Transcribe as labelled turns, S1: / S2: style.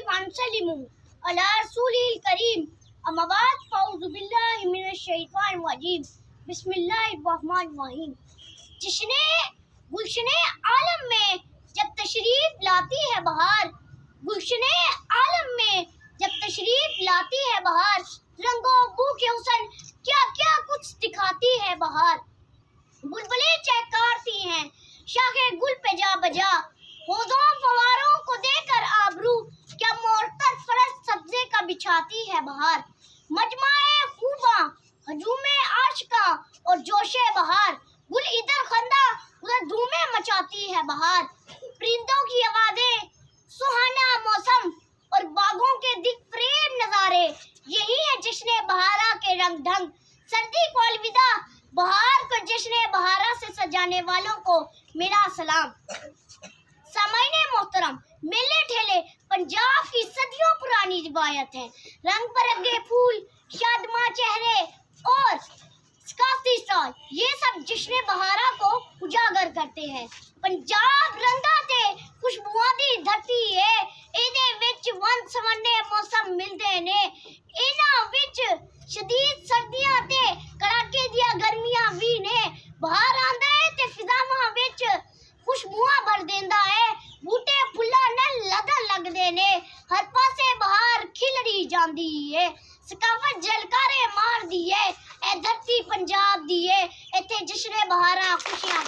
S1: वनसलिमु अला रसूलिल करीम अम्मा बाद फ़ऊज़ु बिल्लाहि मिनश शैतानिर रजीम बिस्मिल्लाहिर रहमानिर रहीम। जिसने गुलशने आलम में जब तशरीफ लाती है बहार, गुलशने आलम में जब तशरीफ लाती है बहार, रंगो बू के हुस्न क्या क्या कुछ दिखाती है बहार। बुलबुलें चहकारती हैं शाखे गुल पे जा बजा, होदों फवारों को देकर आबरू क्या मोरतर फरस सब्जे का बिछाती है बहार। मजमाए खूबा हजूमे आशिका और जोशे बहार, गुल इधर खंदा उधर धूमें मचाती है बहार। परिंदों की आवाजें, सुहाना मौसम और बागों के दिल फरेब नजारे, यही है जश्न बहारा के रंग ढंग। सर्दी को अलविदा, बहार को जश्न बहारा से सजाने वालों को मेरा सलाम। सामाईने मोहतरम, मेले ठेले पंजाब की सदियों पुरानी रिवायत है। रंग बिरंगे फूल, शादमां चेहरे और सकाफती स्टॉल, ये सब जश्न बहारा को उजागर करते हैं। पंजाब रंगा ते खुशबुआं दी धरती है, इहदे विच वन सवन्ने मौसम मिलदे ने। इन्हां विच शदीद सर्दियां ते कड़ाके दियां गर्मियां भी ने। बहार आंदा है ते फिजावां विच खुशबुआं भर देंदा है, बूटे फुल्लां नाल लगन लगदे ने। हर पासे बहार खिलड़ी जांदी है, सकाफत झलकारे मारदी है। ए धरती पंजाब दी है, इत्थे जश्न बहारा खुशियां